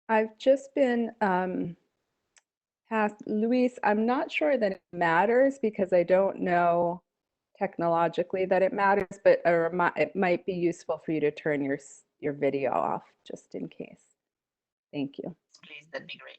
I've just been asked, Luis, I'm not sure that it matters because I don't know technologically that it matters, but it might be useful for you to turn your video off just in case. Thank you. Please, that'd be great.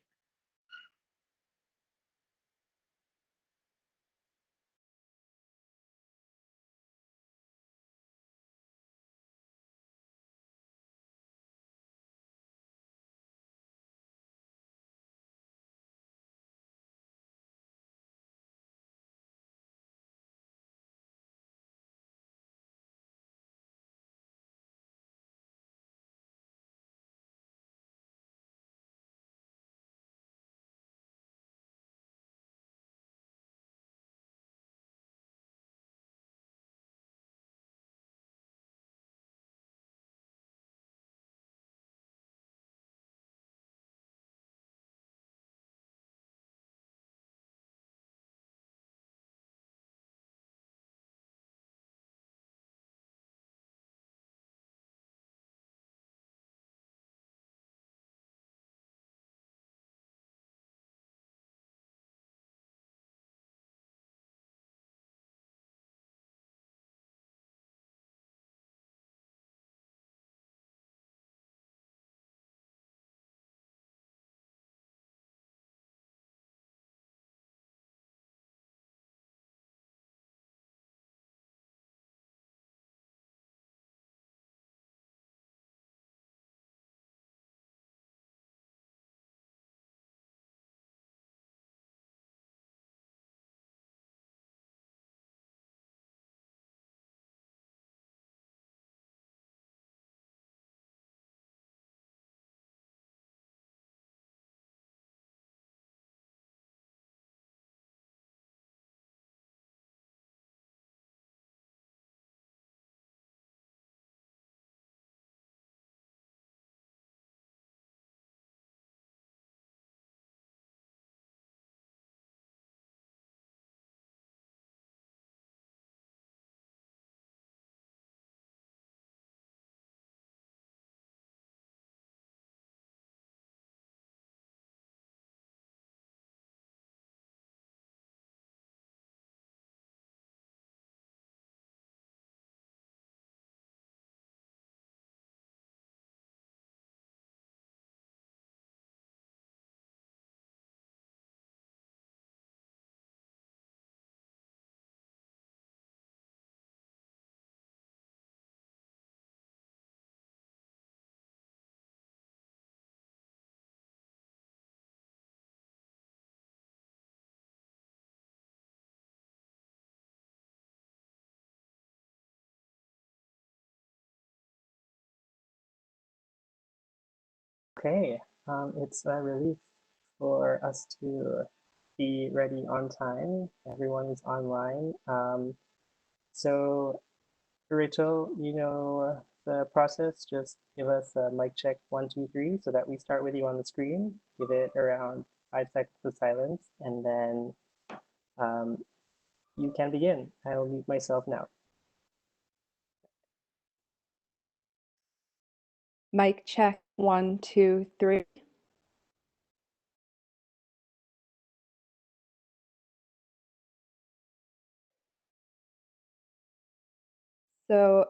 Okay, it's a relief for us to be ready on time. Everyone is online. So, Rachel, you know the process. Just give us a mic check 1, 2, 3, so that we start with you on the screen. Give it around 5 seconds of silence, and then um, you can begin. I will mute myself now. Mic check 1, 2, 3. So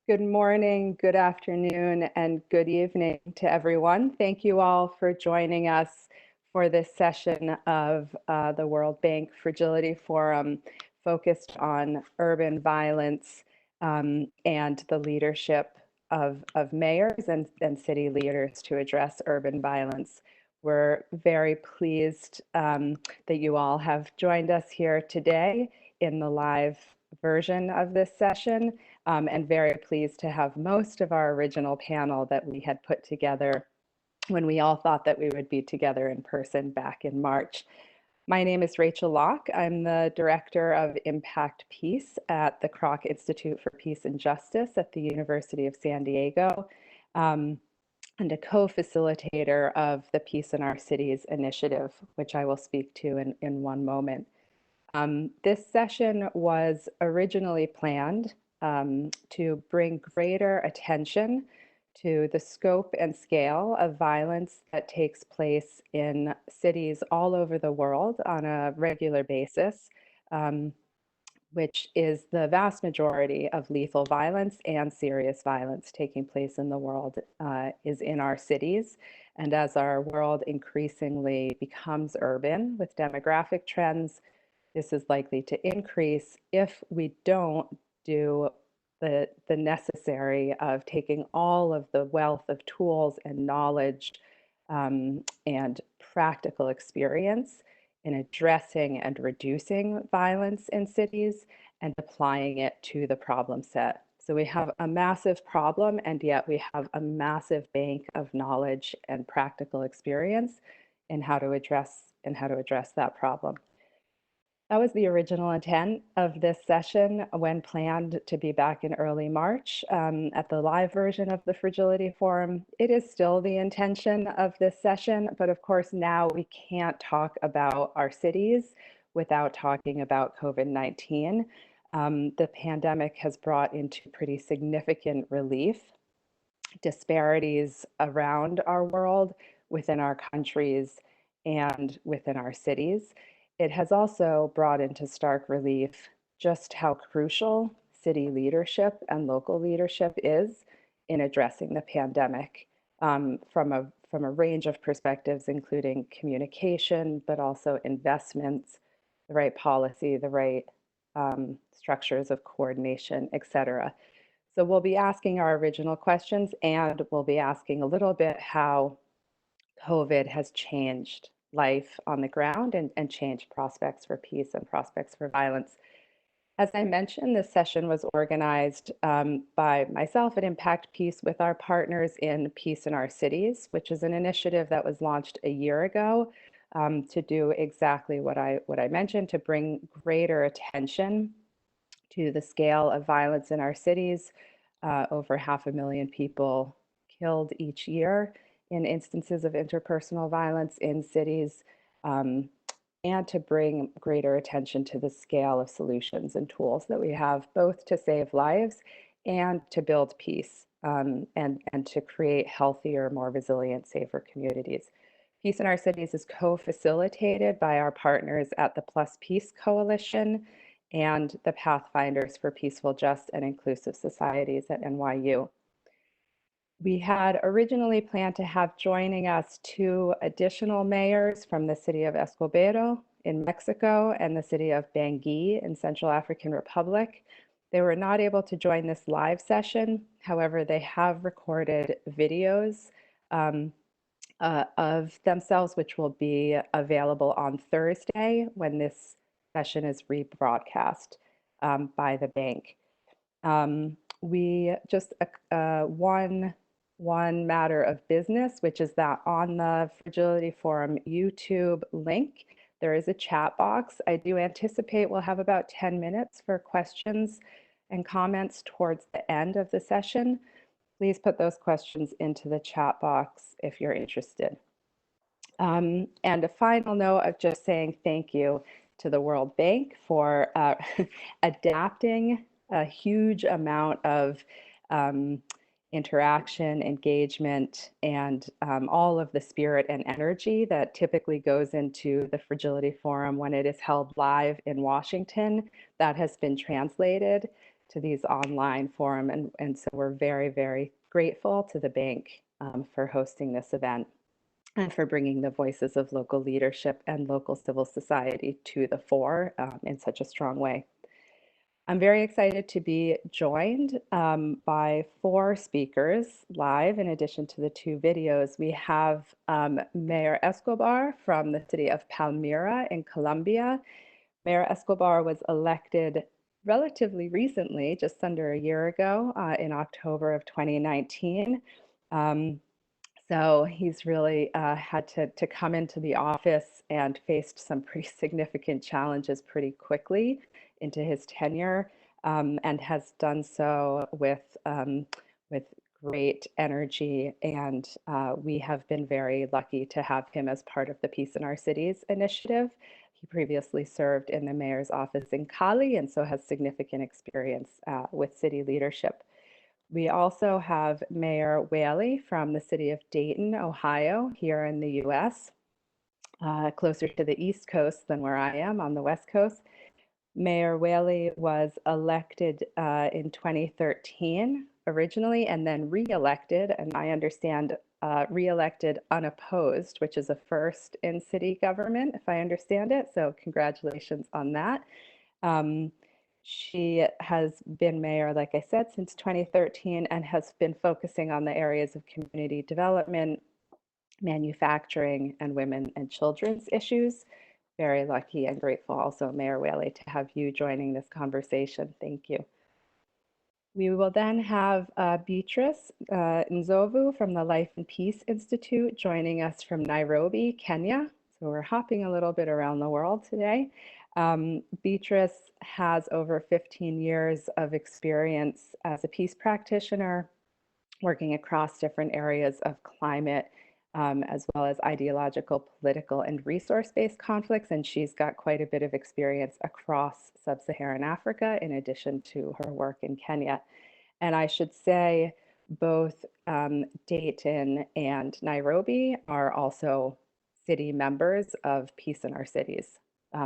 good morning, good afternoon, and good evening to everyone. Thank you all for joining us for this session of the World Bank Fragility Forum focused on urban violence and the leadership of mayors and city leaders to address urban violence. We're very pleased that you all have joined us here today in the live version of this session, and very pleased to have most of our original panel that we had put together when we all thought that we would be together in person back in March. My name is Rachel Locke. I'm the Director of Impact Peace at the Kroc Institute for Peace and Justice at the University of San Diego, and a co-facilitator of the Peace in Our Cities initiative, which I will speak to in one moment. This session was originally planned to bring greater attention to the scope and scale of violence that takes place in cities all over the world on a regular basis, um, which is the vast majority of lethal violence and serious violence taking place in the world, is in our cities. And as our world increasingly becomes urban with demographic trends, this is likely to increase if we don't do the necessary of taking all of the wealth of tools and knowledge, and practical experience in addressing and reducing violence in cities and applying it to the problem set. So we have a massive problem, and yet we have a massive bank of knowledge and practical experience in how to address that problem. That was the original intent of this session when planned to be back in early March, at the live version of the Fragility Forum. It is still the intention of this session, but of course now we can't talk about our cities without talking about COVID-19. The pandemic has brought into pretty significant relief disparities around our world, within our countries, and within our cities. It has also brought into stark relief just how crucial city leadership and local leadership is in addressing the pandemic, from a range of perspectives, including communication, but also investments, the right policy, the right structures of coordination, et cetera. So we'll be asking our original questions, and we'll be asking a little bit how COVID has changed life on the ground and changed prospects for peace and prospects for violence. As I mentioned, this session was organized by myself at Impact Peace with our partners in Peace in Our Cities, which is an initiative that was launched a year ago, to do exactly what I mentioned, to bring greater attention to the scale of violence in our cities. Over 500,000 people killed each year in instances of interpersonal violence in cities, um, and to bring greater attention to the scale of solutions and tools that we have, both to save lives and to build peace, and to create healthier, more resilient, safer communities. Peace in Our Cities is co-facilitated by our partners at the Plus Peace Coalition and the Pathfinders for Peaceful, Just, and Inclusive Societies at NYU. We had originally planned to have joining us 2 additional mayors from the city of Escobedo in Mexico and the city of Bangui in Central African Republic. They were not able to join this live session. However, they have recorded videos of themselves, which will be available on Thursday when this session is rebroadcast by the bank. We just one matter of business, which is that on the Fragility Forum YouTube link, there is a chat box. I do anticipate we'll have about 10 minutes for questions and comments towards the end of the session. Please put those questions into the chat box if you're interested. And a final note of just saying thank you to the World Bank for adapting a huge amount of interaction, engagement, and all of the spirit and energy that typically goes into the Fragility Forum when it is held live in Washington. That has been translated to these online forum, and so we're very, very grateful to the bank for hosting this event and for bringing the voices of local leadership and local civil society to the fore in such a strong way. I'm very excited to be joined by 4 speakers live. In addition to the 2 videos, we have Mayor Escobar from the city of Palmyra in Colombia. Mayor Escobar was elected relatively recently, just under a year ago, in October of 2019. So he's really had to come into the office and faced some pretty significant challenges pretty quickly into his tenure, and has done so with great energy. And we have been very lucky to have him as part of the Peace in Our Cities initiative. He previously served in the mayor's office in Cali and so has significant experience with city leadership. We also have Mayor Whaley from the city of Dayton, Ohio, here in the US, closer to the East Coast than where I am on the West Coast. Mayor Whaley was elected in 2013 originally and then re-elected, and I understand re-elected unopposed, which is a first in city government, if I understand it. So congratulations on that. Um, she has been mayor, like I said, since 2013 and has been focusing on the areas of community development, manufacturing, and women and children's issues. Very lucky and grateful also, Mayor Whaley, to have you joining this conversation. Thank you. We will then have Beatrice Nzovu from the Life and Peace Institute joining us from Nairobi, Kenya. So we're hopping a little bit around the world today. Beatrice has over 15 years of experience as a peace practitioner, working across different areas of climate, as well as ideological, political, and resource-based conflicts. And she's got quite a bit of experience across sub-Saharan Africa, in addition to her work in Kenya. And I should say both Dayton and Nairobi are also city members of Peace in Our Cities.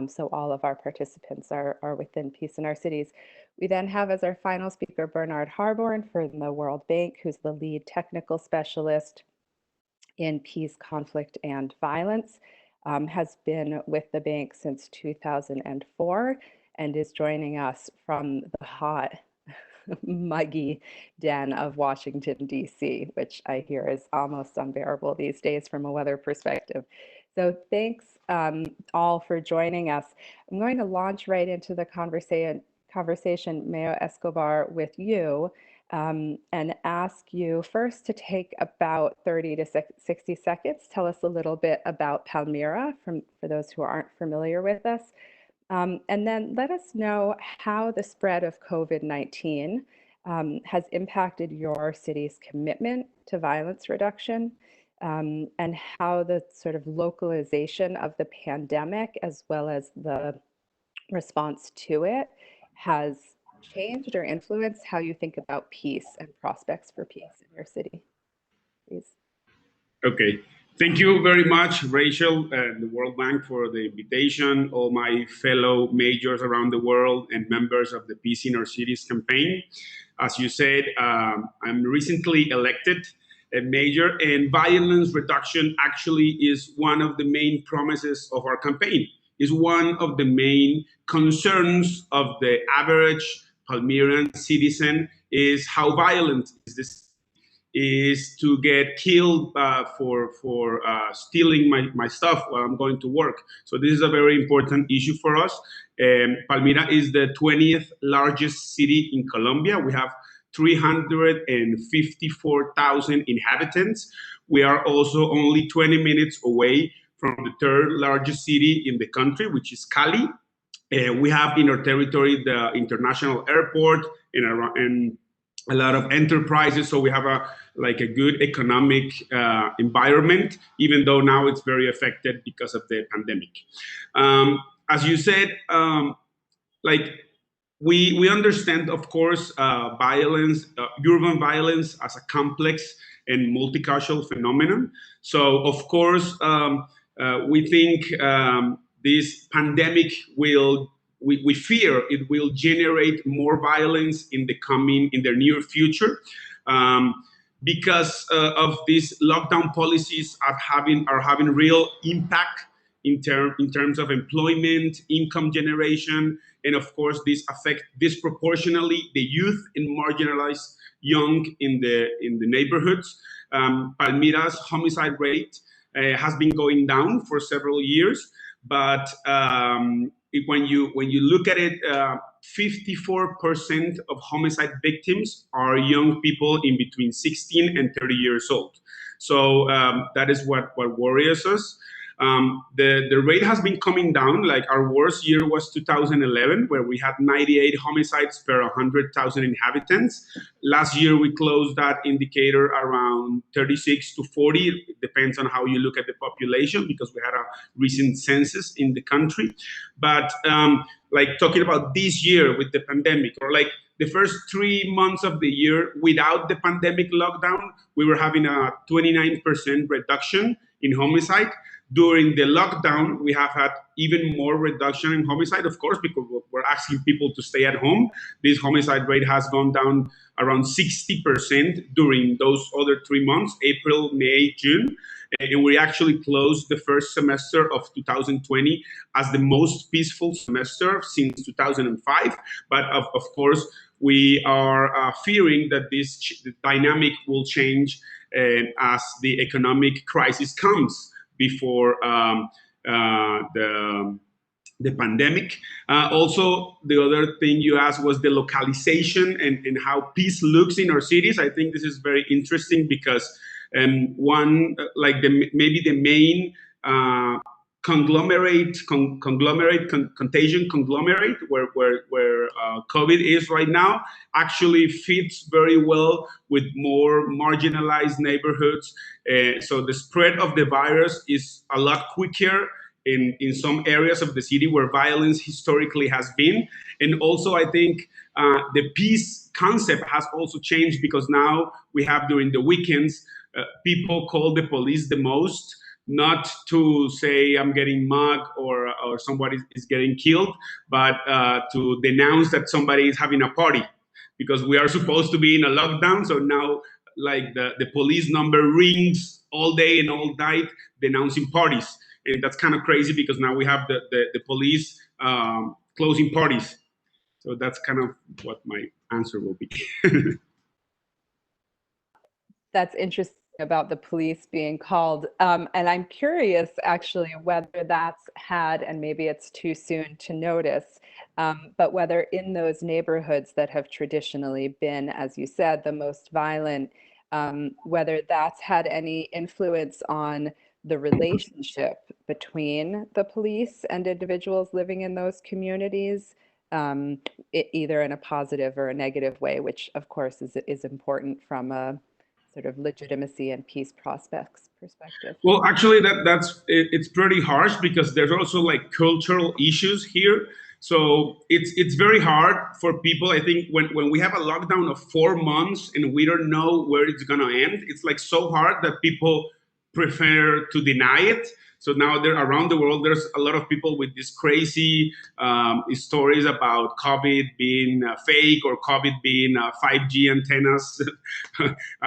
So all of our participants are within Peace in Our Cities. We then have as our final speaker Bernard Harborn from the World Bank, who's the lead technical specialist in peace, conflict, and violence, has been with the bank since 2004 and is joining us from the hot, muggy den of Washington, D.C., which I hear is almost unbearable these days from a weather perspective. So thanks all for joining us. I'm going to launch right into the conversation, Mayo Escobar, with you, and ask you first to take about 30 to 60 seconds. Tell us a little bit about Palmyra for those who aren't familiar with us. And then let us know how the spread of COVID-19 has impacted your city's commitment to violence reduction, and how the sort of localization of the pandemic, as well as the response to it, has changed or influenced how you think about peace and prospects for peace in your city. Please. Okay. Thank you very much, Rachel and the World Bank, for the invitation, all my fellow majors around the world and members of the Peace in Our Cities campaign. As you said, I'm recently elected a major, and violence reduction actually is one of the main promises of our campaign. Is one of the main concerns of the average Palmyran citizen is how violent is this, is to get killed for stealing my stuff while I'm going to work. So this is a very important issue for us. Palmyra is the 20th largest city in Colombia. We have 354,000 inhabitants. We are also only 20 minutes away from the third largest city in the country, which is Cali. We have in our territory the international airport and a lot of enterprises, so we have a good economic environment, even though now it's very affected because of the pandemic. As you said, we understand, of course, violence, urban violence, as a complex and multicultural phenomenon. So, of course, we think this pandemic we fear it will generate more violence in the near future, because of these lockdown policies are having real impact in terms of employment, income generation, and of course this affect disproportionately the youth and marginalized young in the neighborhoods. Palmyra's homicide rate has been going down for several years, but when you look at it, 54% of homicide victims are young people in between 16 and 30 years old. So that is what worries us. The rate has been coming down. Like our worst year was 2011, where we had 98 homicides per 100,000 inhabitants. Last year, we closed that indicator around 36 to 40. It depends on how you look at the population, because we had a recent census in the country. But like talking about this year with the pandemic, or like the first 3 months of the year without the pandemic lockdown, we were having a 29% reduction in homicide. During the lockdown, we have had even more reduction in homicide, of course, because we're asking people to stay at home. This homicide rate has gone down around 60% during those other 3 months, April, May, June. And we actually closed the first semester of 2020 as the most peaceful semester since 2005. But of course, we are fearing that this dynamic will change as the economic crisis comes before the pandemic. Also, the other thing you asked was the localization and how peace looks in our cities. I think this is very interesting because maybe the main contagion conglomerate where COVID is right now actually fits very well with more marginalized neighborhoods. So the spread of the virus is a lot quicker in some areas of the city where violence historically has been. And also, I think the peace concept has also changed, because now we have, during the weekends, people call the police the most, not to say I'm getting mugged or somebody is getting killed, but to denounce that somebody is having a party, because we are supposed to be in a lockdown. So now, like, the police number rings all day and all night denouncing parties. And that's kind of crazy, because now we have the police closing parties. So that's kind of what my answer will be. That's interesting about the police being called. And I'm curious, actually, whether that's had, and maybe it's too soon to notice, but whether in those neighborhoods that have traditionally been, as you said, the most violent, whether that's had any influence on the relationship between the police and individuals living in those communities, either in a positive or a negative way, which of course is important from a sort of legitimacy and peace prospects perspective. Well, actually, it's pretty harsh, because there's also like cultural issues here. So it's very hard for people. I think when we have a lockdown of 4 months and we don't know where it's gonna end, it's like so hard that people prefer to deny it. So now around the world, there's a lot of people with these crazy stories about COVID being fake, or COVID being 5G antennas,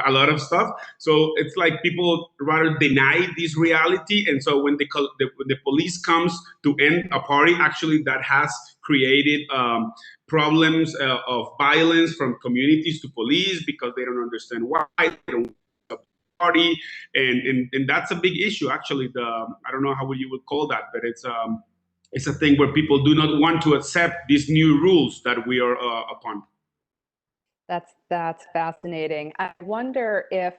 a lot of stuff. So it's like people rather deny this reality. And so when the police comes to end a party, actually that has created problems of violence from communities to police, because they don't understand why. They don't party, and that's a big issue, actually. I don't know how you would call that, but it's a thing where people do not want to accept these new rules that we are upon. That's fascinating. I wonder if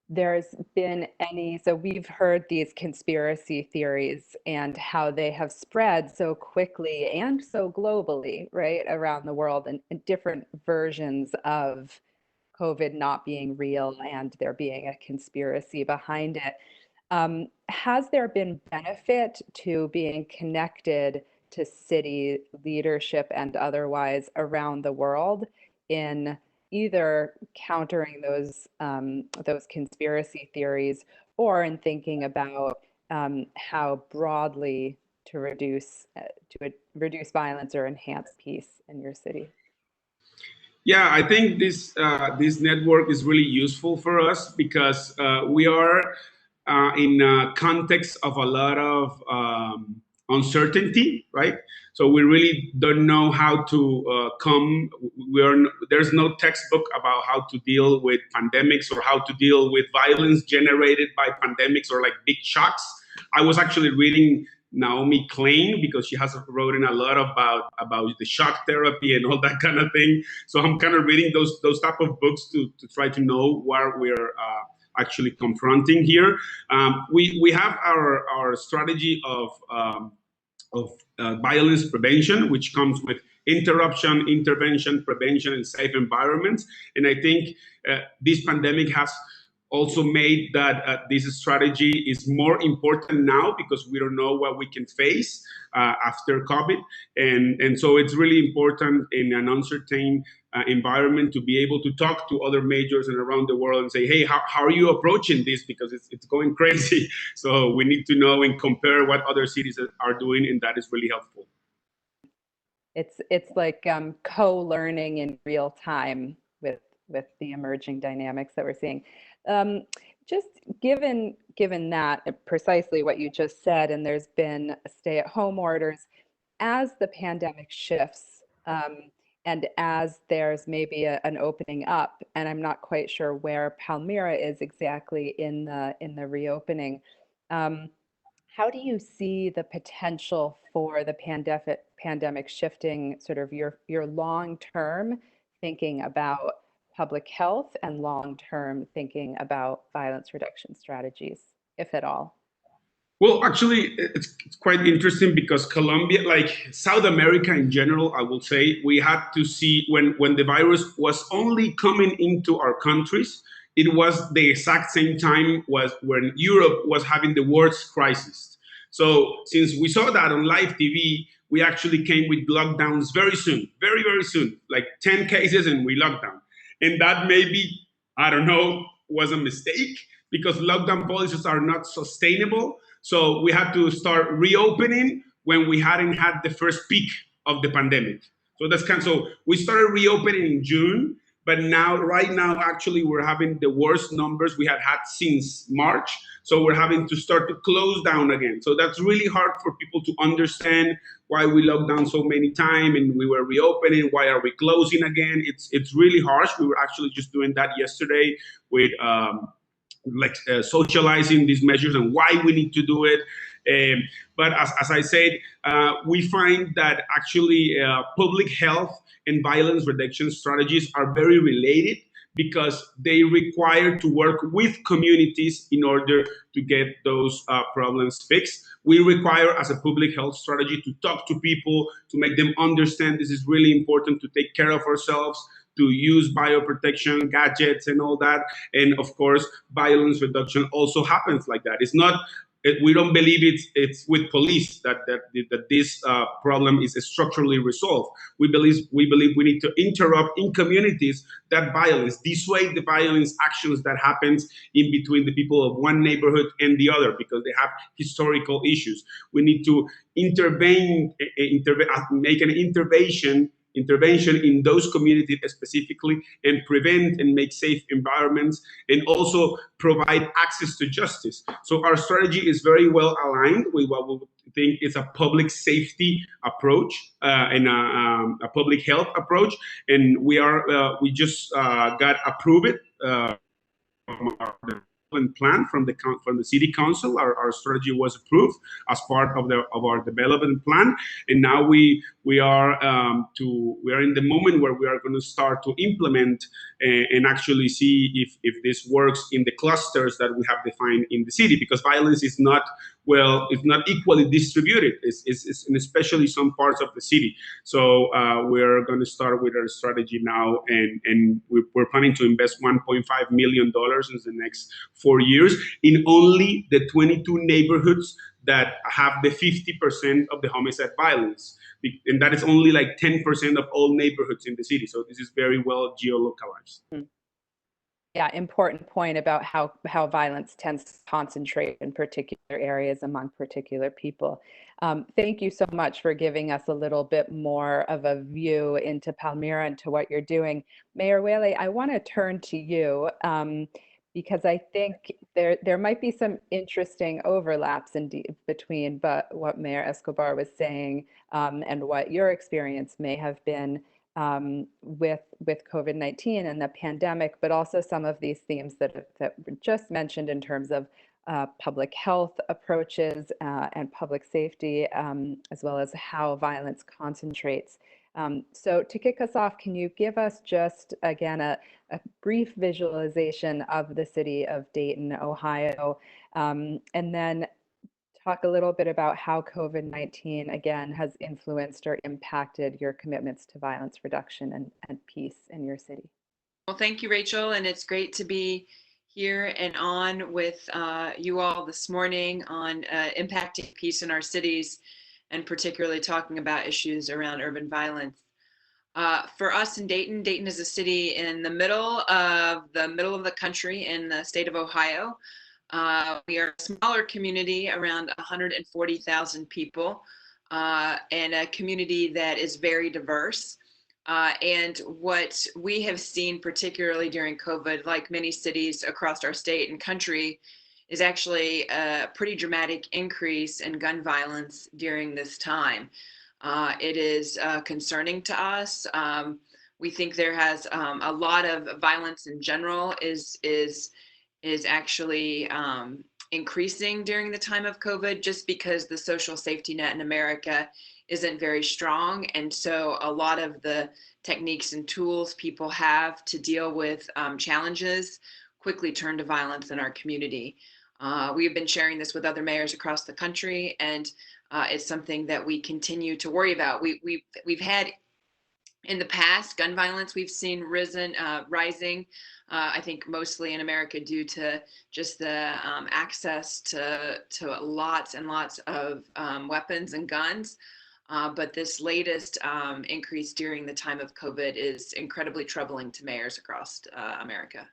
there's been any, so we've heard these conspiracy theories and how they have spread so quickly and so globally, right, around the world, and different versions of COVID not being real and there being a conspiracy behind it. Has there been benefit to being connected to city leadership and otherwise around the world in either countering those conspiracy theories, or in thinking about how broadly to reduce violence or enhance peace in your city? Yeah, I think this network is really useful for us, because we are in a context of a lot of uncertainty, right? So we really don't know how to there's no textbook about how to deal with pandemics, or how to deal with violence generated by pandemics, or like big shocks. I was actually reading Naomi Klein, because she has written a lot about the shock therapy and all that kind of thing. So I'm kind of reading those type of books to try to know where we're actually confronting here. We have our strategy of violence prevention, which comes with interruption, intervention, prevention, and safe environments. And I think this pandemic has also made that this strategy is more important now because we don't know what we can face after COVID. And so it's really important in an uncertain environment to be able to talk to other majors and around the world and say, hey, how are you approaching this? Because it's going crazy. So we need to know and compare what other cities are doing, and that is really helpful. It's like co-learning in real time with the emerging dynamics that we're seeing. Just given that precisely what you just said, and there's been stay-at-home orders, as the pandemic shifts, and as there's maybe an opening up, and I'm not quite sure where Palmyra is exactly in the reopening. How do you see the potential for the pandemic shifting sort of your long-term thinking about public health and long-term thinking about violence reduction strategies, if at all? Well, actually, it's quite interesting because Colombia, like South America in general, I will say, we had to see when the virus was only coming into our countries, it was the exact same time was when Europe was having the worst crisis. So since we saw that on live TV, we actually came with lockdowns very soon, very, very soon, like 10 cases and we locked down. And that maybe, I don't know, was a mistake because lockdown policies are not sustainable. So we had to start reopening when we hadn't had the first peak of the pandemic. So that's kind of, so we started reopening in June, but right now, actually, we're having the worst numbers we had since March. So we're having to start to close down again. So that's really hard for people to understand why we locked down so many times and we were reopening. Why are we closing again? It's really harsh. We were actually just doing that yesterday with socializing these measures and why we need to do it. But as I said, we find that actually public health and violence reduction strategies are very related because they require to work with communities in order to get those problems fixed. We require, as a public health strategy, to talk to people, to make them understand this is really important to take care of ourselves, to use bioprotection gadgets and all that. And of course, violence reduction also happens like that. It's not, we don't believe it's with police that this problem is structurally resolved. We believe we need to interrupt in communities that violence, dissuade the violence actions that happens in between the people of one neighborhood and the other because they have historical issues. We need to make an intervention in those communities specifically and prevent and make safe environments and also provide access to justice. So our strategy is very well aligned with what we think is a public safety approach and a public health approach. And we just got approved from our development plan from the city council. Our strategy was approved as part of our development plan, and now we are in the moment where we are going to start to implement and actually see if this works in the clusters that we have defined in the city, because violence is not equally distributed. It's in especially some parts of the city. So we're going to start with our strategy now, and we're planning to invest $1.5 million in the next 4 years in only the 22 neighborhoods that have the 50% of the homicide violence. And that is only like 10% of all neighborhoods in the city. So this is very well geolocalized. Yeah, important point about how violence tends to concentrate in particular areas among particular people. Thank you so much for giving us a little bit more of a view into Palmyra and to what you're doing. Mayor Whaley, I want to turn to you because I think there might be some interesting overlaps indeed between what Mayor Escobar was saying and what your experience may have been with COVID-19 and the pandemic, but also some of these themes that were just mentioned in terms of public health approaches and public safety, as well as how violence concentrates. So to kick us off, can you give us just, again, a brief visualization of the city of Dayton, Ohio, and then talk a little bit about how COVID-19, again, has influenced or impacted your commitments to violence reduction and peace in your city? Well, thank you, Rachel, and it's great to be here and on with you all this morning on impacting peace in our cities, and particularly talking about issues around urban violence. For us in Dayton, Dayton is a city in the middle of the country in the state of Ohio. We are a smaller community, around 140,000 people, and a community that is very diverse. And what we have seen, particularly during COVID, like many cities across our state and country, is actually a pretty dramatic increase in gun violence during this time. It is concerning to us. We think there has a lot of violence in general is actually increasing during the time of COVID, just because the social safety net in America isn't very strong. And so a lot of the techniques and tools people have to deal with challenges quickly turn to violence in our community. We have been sharing this with other mayors across the country, and it's something that we continue to worry about. We've had in the past gun violence we've seen rising. I think mostly in America due to just the access to lots and lots of weapons and guns. But this latest increase during the time of COVID is incredibly troubling to mayors across America.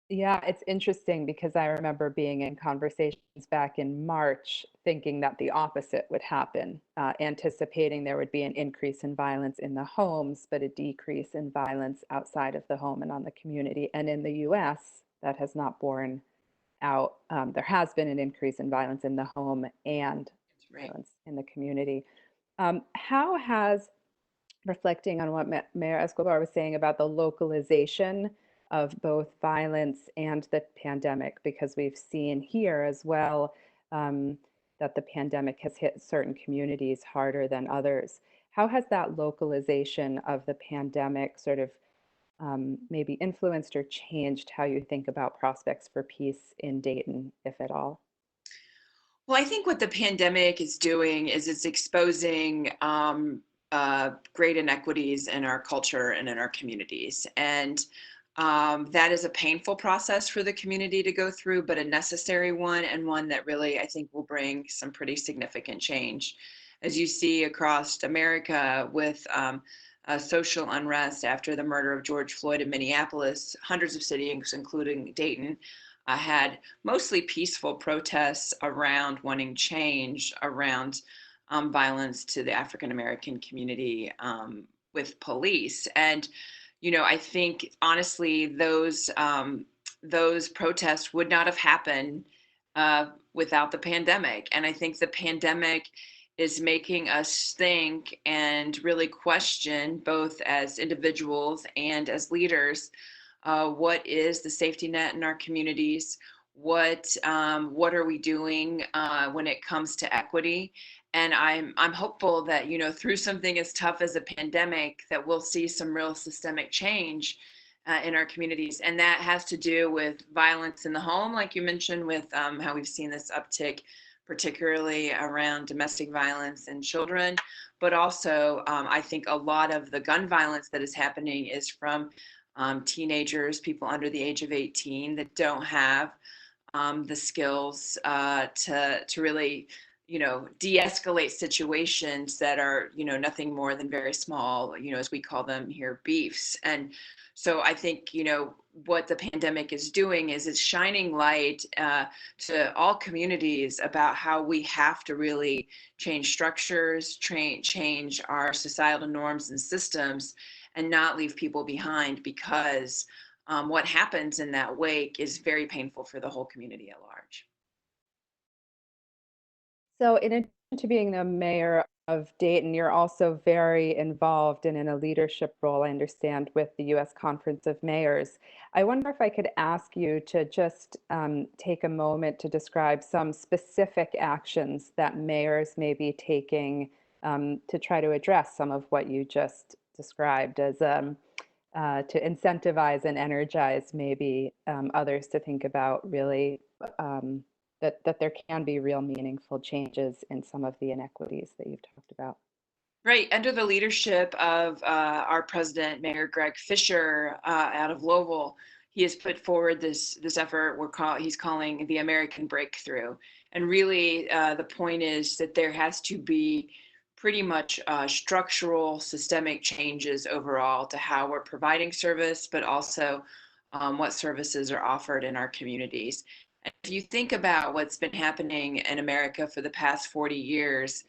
Yeah, it's interesting because I remember being in conversations back in March thinking that the opposite would happen, anticipating there would be an increase in violence in the homes, but a decrease in violence outside of the home and on the community. And in the US, that has not borne out. There has been an increase in violence in the home and violence in the community. How has, reflecting on what Mayor Escobar was saying about the localization of both violence and the pandemic, because we've seen here as well that the pandemic has hit certain communities harder than others. How has that localization of the pandemic sort of maybe influenced or changed how you think about prospects for peace in Dayton, if at all? Well, I think what the pandemic is doing is it's exposing great inequities in our culture and in our communities. And that is a painful process for the community to go through, but a necessary one, and one that really, I think, will bring some pretty significant change. As you see across America with social unrest after the murder of George Floyd in Minneapolis, hundreds of cities, including Dayton, had mostly peaceful protests around wanting change around violence to the African American community with police. And I think honestly those protests would not have happened without the pandemic. And I think the pandemic is making us think and really question, both as individuals and as leaders, what is the safety net in our communities? What are we doing when it comes to equity? And I'm hopeful that through something as tough as a pandemic, that we'll see some real systemic change in our communities, and that has to do with violence in the home, like you mentioned, with how we've seen this uptick, particularly around domestic violence and children, but also I think a lot of the gun violence that is happening is from teenagers, people under the age of 18 that don't have the skills to really de-escalate situations that are nothing more than very small, as we call them here, beefs. And so I think what the pandemic is doing is it's shining light to all communities about how we have to really change structures, change our societal norms and systems, and not leave people behind, because what happens in that wake is very painful for the whole community at large. So in addition to being the mayor of Dayton, you're also very involved and in a leadership role, I understand, with the U.S. Conference of Mayors. I wonder if I could ask you to just take a moment to describe some specific actions that mayors may be taking to try to address some of what you just described as to incentivize and energize maybe others to think about really that there can be real meaningful changes in some of the inequities that you've talked about. Right, under the leadership of our president, Mayor Greg Fisher, out of Louisville, he has put forward this effort he's calling the American Breakthrough. And really, the point is that there has to be pretty much structural, systemic changes overall to how we're providing service, but also what services are offered in our communities. And if you think about what's been happening in America for the past 40 years,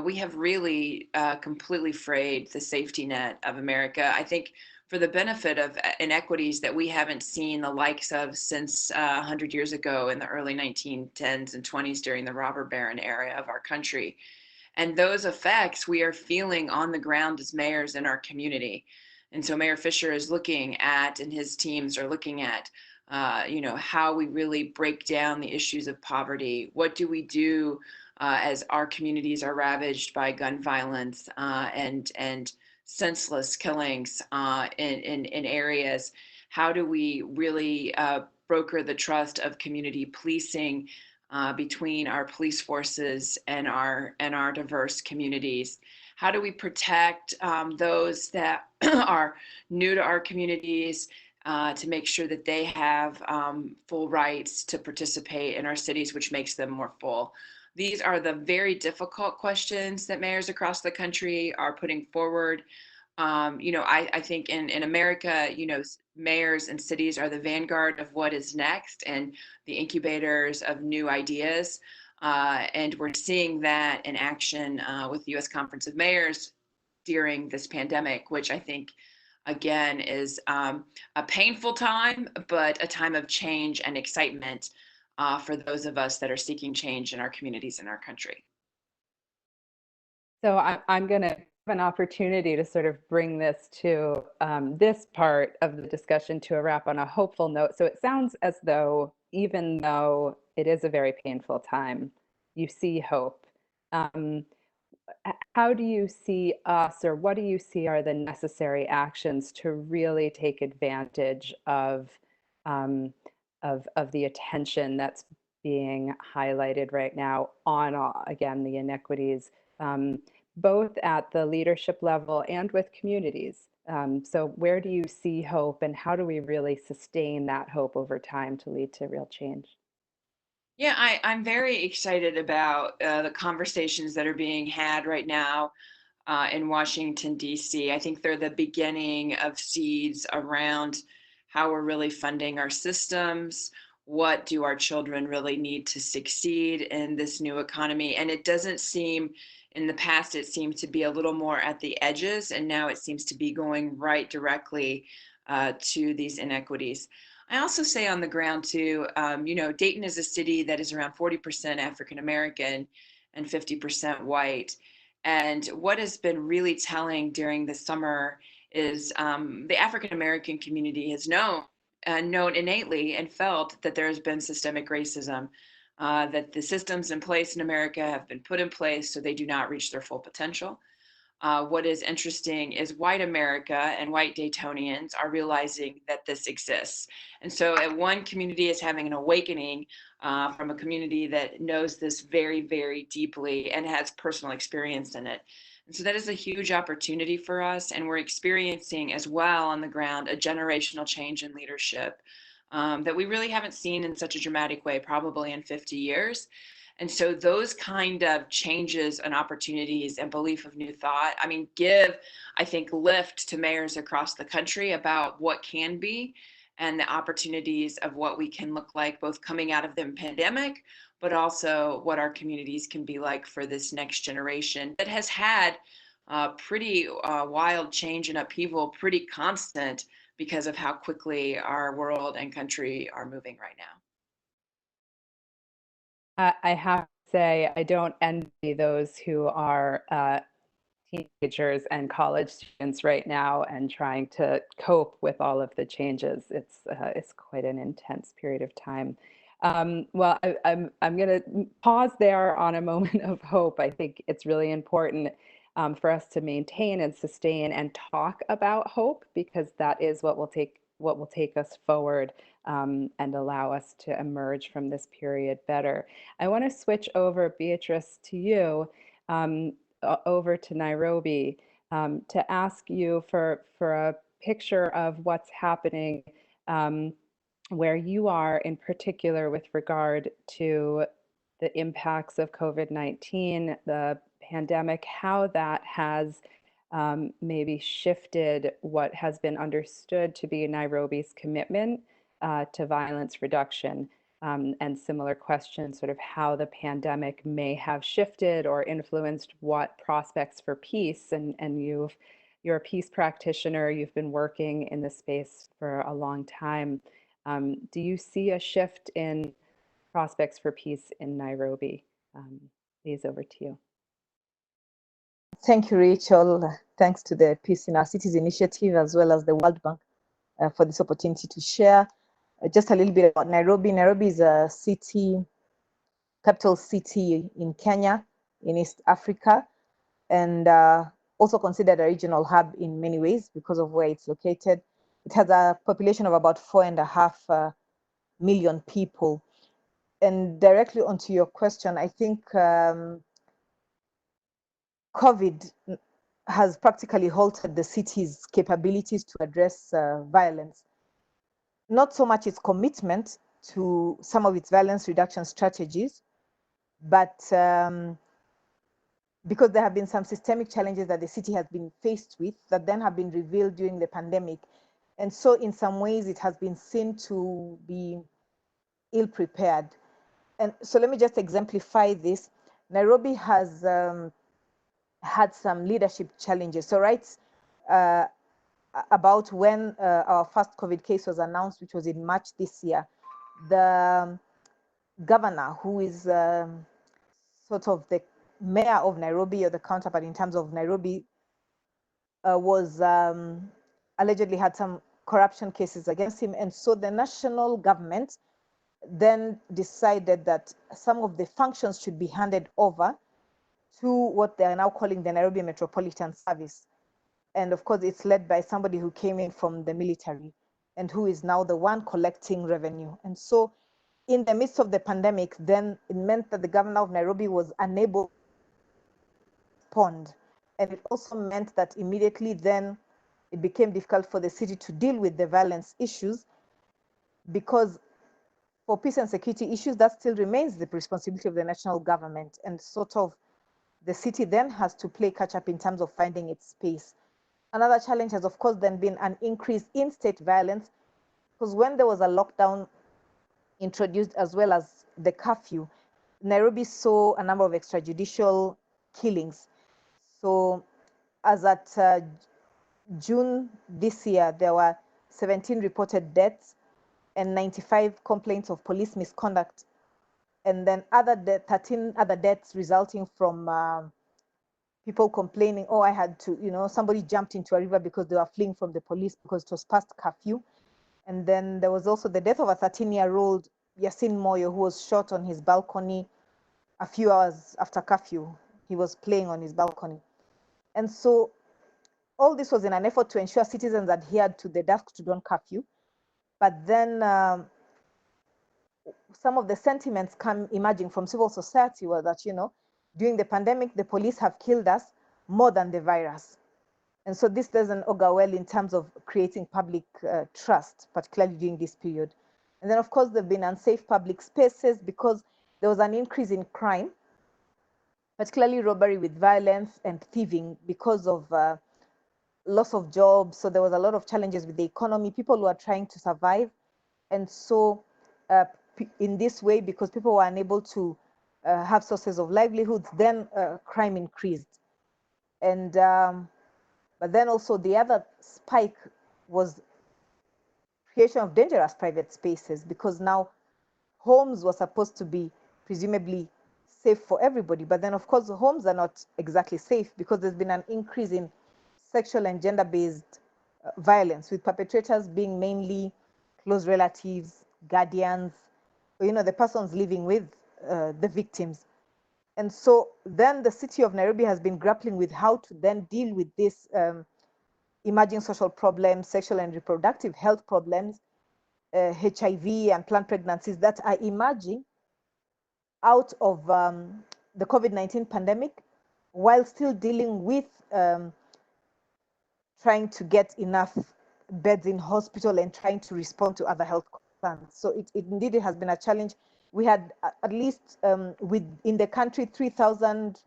we have really completely frayed the safety net of America. I think for the benefit of inequities that we haven't seen the likes of since 100 years ago in the early 1910s and 20s during the robber baron era of our country. And those effects we are feeling on the ground as mayors in our community. And so Mayor Fisher is looking at, and his teams are looking at, how we really break down the issues of poverty. What do we do as our communities are ravaged by gun violence and senseless killings in areas? How do we really broker the trust of community policing between our police forces and our diverse communities? How do we protect those that are new to our communities to make sure that they have full rights to participate in our cities, which makes them more full? These are the very difficult questions that mayors across the country are putting forward. I think in America, mayors and cities are the vanguard of what is next and the incubators of new ideas. And we're seeing that in action with the U.S. Conference of Mayors during this pandemic, which I think, again, is a painful time, but a time of change and excitement for those of us that are seeking change in our communities and our country. So I'm going to have an opportunity to sort of bring this to this part of the discussion to a wrap on a hopeful note. So it sounds as though, even though it is a very painful time, you see hope. How do you see us, or what do you see are the necessary actions to really take advantage of the attention that's being highlighted right now on, again, the inequities, both at the leadership level and with communities? So where do you see hope, and how do we really sustain that hope over time to lead to real change? Yeah, I'm very excited about the conversations that are being had right now in Washington, D.C. I think they're the beginning of seeds around how we're really funding our systems. What do our children really need to succeed in this new economy? And it doesn't seem, in the past, it seemed to be a little more at the edges, and now it seems to be going right directly to these inequities. I also say on the ground too, Dayton is a city that is around 40% African American and 50% white. And what has been really telling during the summer is the African American community has known innately and felt that there has been systemic racism, that the systems in place in America have been put in place so they do not reach their full potential. What is interesting is white America and white Daytonians are realizing that this exists. And so one community is having an awakening from a community that knows this very, very deeply and has personal experience in it. And so that is a huge opportunity for us. And we're experiencing as well on the ground a generational change in leadership that we really haven't seen in such a dramatic way, probably in 50 years. And so those kind of changes and opportunities and belief of new thought, give, I think, lift to mayors across the country about what can be and the opportunities of what we can look like, both coming out of the pandemic, but also what our communities can be like for this next generation that has had pretty wild change and upheaval, pretty constant because of how quickly our world and country are moving right now. I have to say, I don't envy those who are teenagers and college students right now and trying to cope with all of the changes. It's quite an intense period of time. Well, I'm going to pause there on a moment of hope. I think it's really important for us to maintain and sustain and talk about hope, because that is what will take us forward and allow us to emerge from this period better. I want to switch over, Beatrice, to you, over to Nairobi, to ask you for a picture of what's happening where you are in particular with regard to the impacts of COVID-19, the pandemic, how that has maybe shifted what has been understood to be Nairobi's commitment to violence reduction. And similar questions, sort of how the pandemic may have shifted or influenced what prospects for peace. And you're a peace practitioner, you've been working in this space for a long time. Do you see a shift in prospects for peace in Nairobi? Please, over to you. Thank you, Rachel. Thanks to the Peace in Our Cities initiative, as well as the World Bank for this opportunity to share just a little bit about Nairobi. Nairobi is a city, capital city in Kenya, in East Africa, and also considered a regional hub in many ways because of where it's located. It has a population of about 4.5 million people. And directly onto your question, I think COVID has practically halted the city's capabilities to address violence. Not so much its commitment to some of its violence reduction strategies, but because there have been some systemic challenges that the city has been faced with that then have been revealed during the pandemic. And so in some ways it has been seen to be ill-prepared. And so let me just exemplify this. Nairobi has had some leadership challenges. So right about when our first COVID case was announced, which was in March this year, the governor, who is sort of the mayor of Nairobi, or the counterpart in terms of Nairobi, was allegedly had some corruption cases against him. And so the national government then decided that some of the functions should be handed over to what they are now calling the Nairobi Metropolitan Service. And of course, it's led by somebody who came in from the military and who is now the one collecting revenue. And so in the midst of the pandemic, then it meant that the governor of Nairobi was unable to respond. And it also meant that immediately then it became difficult for the city to deal with the violence issues, because for peace and security issues, that still remains the responsibility of the national government. And sort of the city then has to play catch up in terms of finding its space. Another challenge has, of course, then been an increase in state violence, because when there was a lockdown introduced as well as the curfew, Nairobi saw a number of extrajudicial killings. So as at June this year, there were 17 reported deaths and 95 complaints of police misconduct. And then 13 other deaths resulting from people complaining, oh, I had to, somebody jumped into a river because they were fleeing from the police because it was past curfew. And then there was also the death of a 13-year-old Yasin Moyo, who was shot on his balcony a few hours after curfew. He was playing on his balcony. And so all this was in an effort to ensure citizens adhered to the dusk to dawn curfew. But then some of the sentiments emerging from civil society were that, during the pandemic, the police have killed us more than the virus. And so this doesn't augur well in terms of creating public trust, particularly during this period. And then, of course, there have been unsafe public spaces because there was an increase in crime, particularly robbery with violence and thieving because of loss of jobs. So there was a lot of challenges with the economy, people who are trying to survive. And so in this way, because people were unable to have sources of livelihoods, then crime increased. And but then also the other spike was creation of dangerous private spaces, because now homes were supposed to be presumably safe for everybody. But then, of course, homes are not exactly safe because there's been an increase in sexual and gender-based violence, with perpetrators being mainly close relatives, guardians, the persons living with the victims. And so then the city of Nairobi has been grappling with how to then deal with this emerging social problems, sexual and reproductive health problems, HIV and planned pregnancies that are emerging out of the COVID-19 pandemic, while still dealing with trying to get enough beds in hospital and trying to respond to other health concerns. So it indeed has been a challenge. We had at least in the country 3,000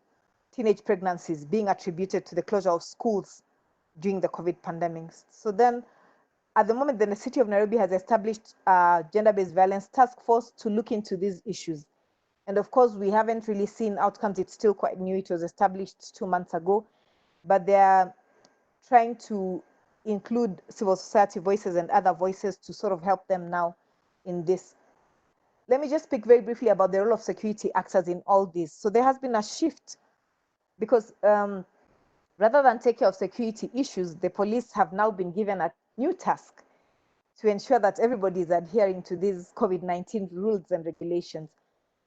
teenage pregnancies being attributed to the closure of schools during the COVID pandemic. So then at the moment, the city of Nairobi has established a gender-based violence task force to look into these issues. And of course, we haven't really seen outcomes. It's still quite new. It was established 2 months ago, but they're trying to include civil society voices and other voices to sort of help them now in this. Let me just speak very briefly about the role of security actors in all this. So there has been a shift because rather than take care of security issues, the police have now been given a new task to ensure that everybody is adhering to these COVID-19 rules and regulations.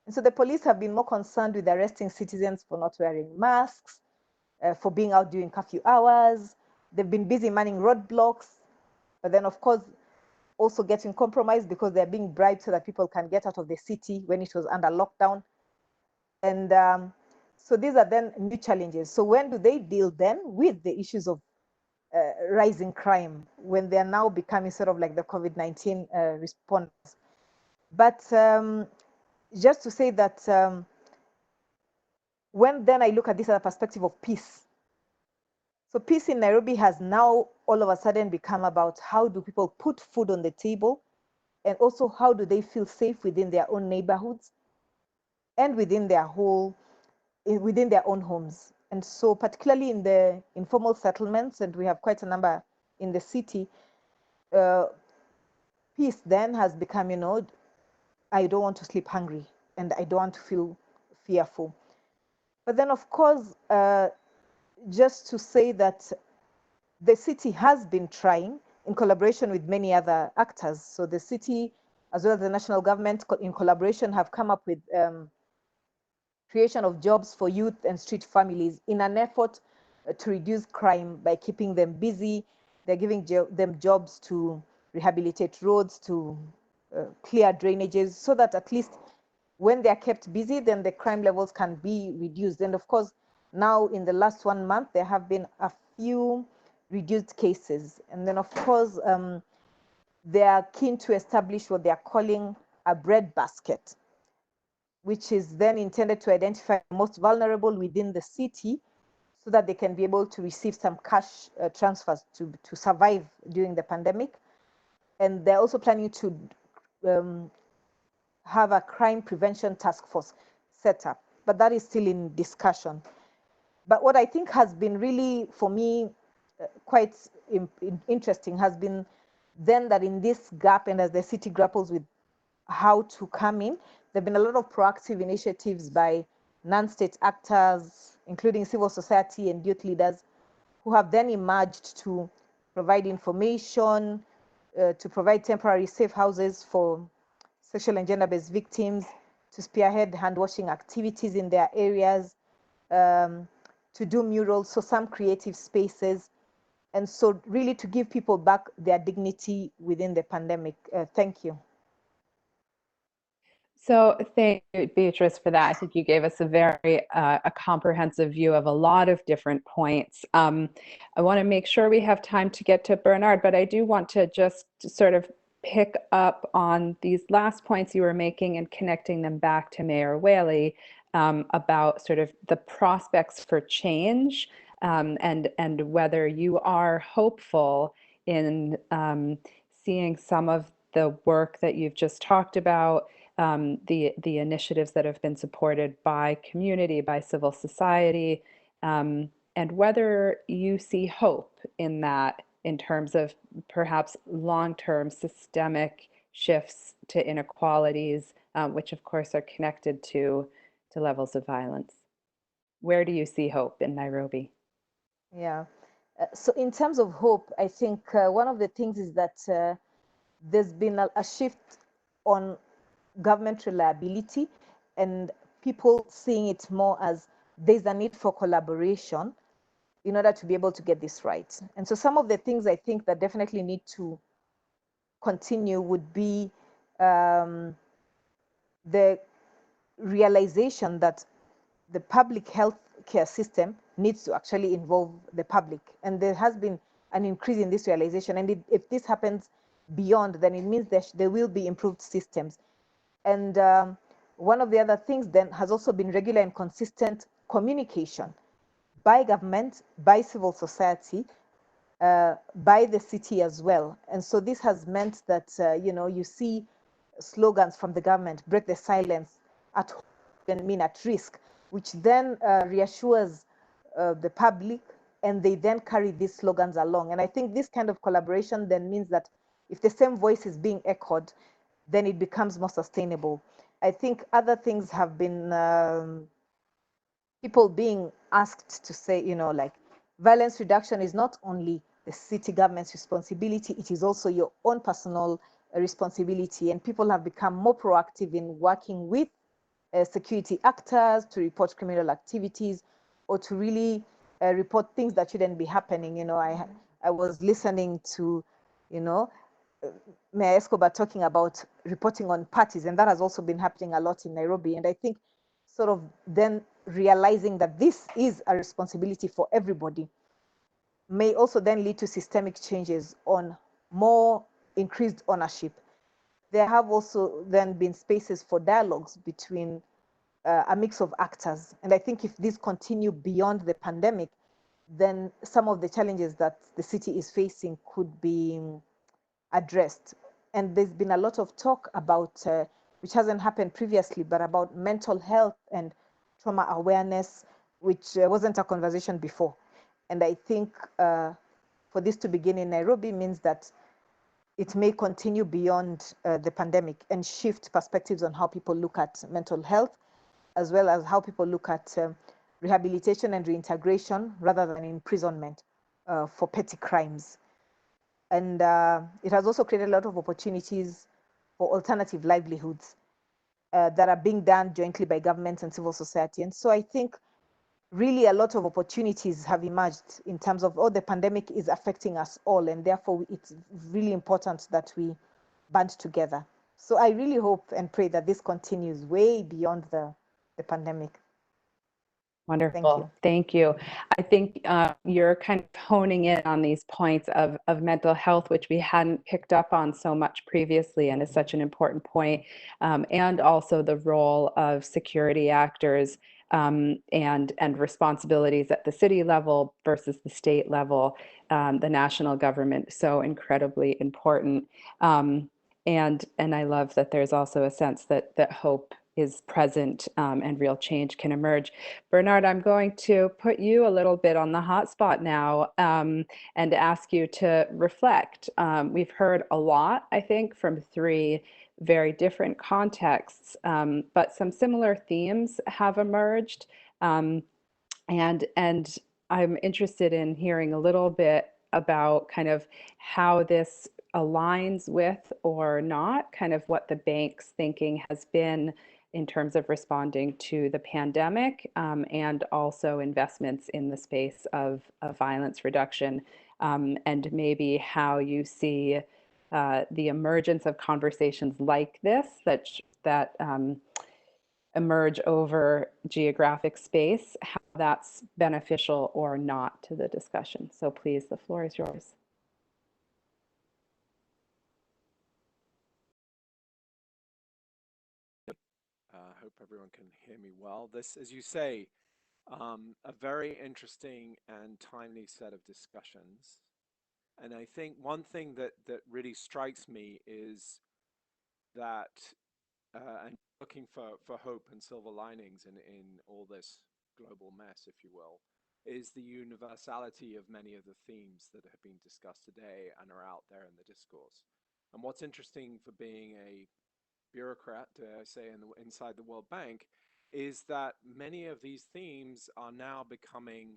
And so the police have been more concerned with arresting citizens for not wearing masks, for being out during curfew hours. They've been busy manning roadblocks, but then of course also getting compromised because they're being bribed so that people can get out of the city when it was under lockdown. And so these are then new challenges. So when do they deal then with the issues of rising crime when they're now becoming sort of like the COVID-19 response? But just to say that when then I look at this as a perspective of peace, so peace in Nairobi has now all of a sudden become about how do people put food on the table, and also how do they feel safe within their own neighborhoods and within their own homes. And so particularly in the informal settlements, and we have quite a number in the city, peace then has become, I don't want to sleep hungry and I don't want to feel fearful. But then of course, just to say that the city has been trying in collaboration with many other actors. So the city, as well as the national government in collaboration, have come up with creation of jobs for youth and street families in an effort to reduce crime by keeping them busy. They're giving them jobs to rehabilitate roads, to clear drainages, so that at least when they're kept busy, then the crime levels can be reduced. And of course, now in the last 1 month, there have been a few reduced cases. And then of course, they are keen to establish what they are calling a bread basket, which is then intended to identify the most vulnerable within the city so that they can be able to receive some cash transfers to survive during the pandemic. And they're also planning to have a crime prevention task force set up, but that is still in discussion. But what I think has been really, for me, quite interesting has been then that in this gap, and as the city grapples with how to come in, there have been a lot of proactive initiatives by non-state actors, including civil society and youth leaders, who have then emerged to provide information, to provide temporary safe houses for sexual and gender-based victims, to spearhead hand-washing activities in their areas, to do murals, so some creative spaces, and so really to give people back their dignity within the pandemic. Thank you. So thank you, Beatrice, for that. I think you gave us a very a comprehensive view of a lot of different points. I want to make sure we have time to get to Bernard, but I do want to just sort of pick up on these last points you were making and connecting them back to Mayor Whaley about sort of the prospects for change and whether you are hopeful in seeing some of the work that you've just talked about, the initiatives that have been supported by community, by civil society, and whether you see hope in that in terms of perhaps long-term systemic shifts to inequalities, which of course are connected to levels of violence. Where do you see hope in Nairobi? Yeah. So in terms of hope, I think one of the things is that there's been a shift on government reliability and people seeing it more as there's a need for collaboration in order to be able to get this right. And so some of the things I think that definitely need to continue would be the realization that the public health care system needs to actually involve the public. And there has been an increase in this realization. And if this happens beyond, then it means that there will be improved systems. And one of the other things then has also been regular and consistent communication by government, by civil society, by the city as well. And so this has meant that, you see slogans from the government, break the silence, at home and mean at risk, which then reassures the public, and they then carry these slogans along. And I think this kind of collaboration then means that if the same voice is being echoed, then it becomes more sustainable. I think other things have been people being asked to say, like violence reduction is not only the city government's responsibility, it is also your own personal responsibility. And people have become more proactive in working with security actors to report criminal activities or to really report things that shouldn't be happening. I was listening to, Mayor Escobar talking about reporting on parties, and that has also been happening a lot in Nairobi. And I think sort of then realizing that this is a responsibility for everybody may also then lead to systemic changes on more increased ownership. There have also then been spaces for dialogues between a mix of actors. And I think if these continue beyond the pandemic, then some of the challenges that the city is facing could be addressed. And there's been a lot of talk about, which hasn't happened previously, but about mental health and trauma awareness, which wasn't a conversation before. And I think for this to begin in Nairobi means that it may continue beyond the pandemic and shift perspectives on how people look at mental health, as well as how people look at rehabilitation and reintegration rather than imprisonment for petty crimes. And it has also created a lot of opportunities for alternative livelihoods that are being done jointly by governments and civil society. And so I think really a lot of opportunities have emerged in terms of, the pandemic is affecting us all, and therefore it's really important that we band together. So I really hope and pray that this continues way beyond the pandemic. Wonderful. Thank you. I think you're kind of honing in on these points of mental health, which we hadn't picked up on so much previously, and is such an important point. And also the role of security actors and responsibilities at the city level versus the state level, the national government, so incredibly important. And I love that there's also a sense that hope is present and real change can emerge. Bernard, I'm going to put you a little bit on the hot spot now and ask you to reflect. We've heard a lot, I think, from three very different contexts, but some similar themes have emerged. And I'm interested in hearing a little bit about kind of how this aligns with or not kind of what the bank's thinking has been in terms of responding to the pandemic and also investments in the space of violence reduction, and maybe how you see the emergence of conversations like this that emerge over geographic space, how that's beneficial or not to the discussion. So please, the floor is yours. I hope everyone can hear me well. This, as you say, a very interesting and timely set of discussions. And I think one thing that really strikes me is that, and looking for hope and silver linings in all this global mess, if you will, is the universality of many of the themes that have been discussed today and are out there in the discourse. And what's interesting for being a bureaucrat, dare I say, inside the World Bank, is that many of these themes are now becoming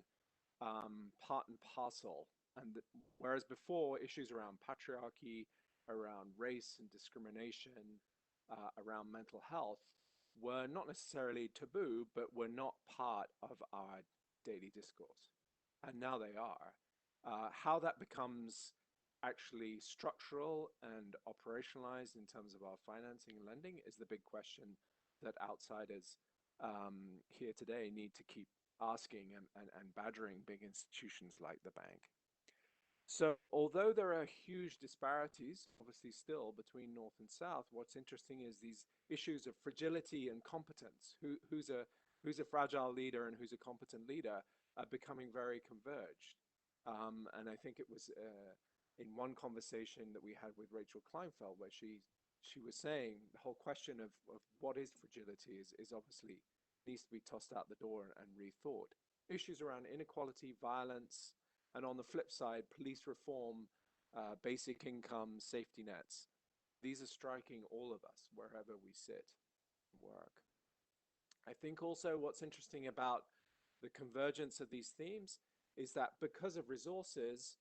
part and parcel. And whereas before issues around patriarchy, around race and discrimination, around mental health were not necessarily taboo, but were not part of our daily discourse. And now they are. How that becomes actually structural and operationalized in terms of our financing and lending is the big question that outsiders here today need to keep asking and badgering big institutions like the bank. So although there are huge disparities, obviously still between North and South, what's interesting is these issues of fragility and competence. Who's a fragile leader and who's a competent leader are becoming very converged. And I think it was in one conversation that we had with Rachel Kleinfeld where she was saying the whole question of what is fragility is obviously needs to be tossed out the door and rethought. Issues around inequality, violence, and on the flip side, police reform, basic income, safety nets. These are striking all of us wherever we sit and work. I think also what's interesting about the convergence of these themes is that because of resources,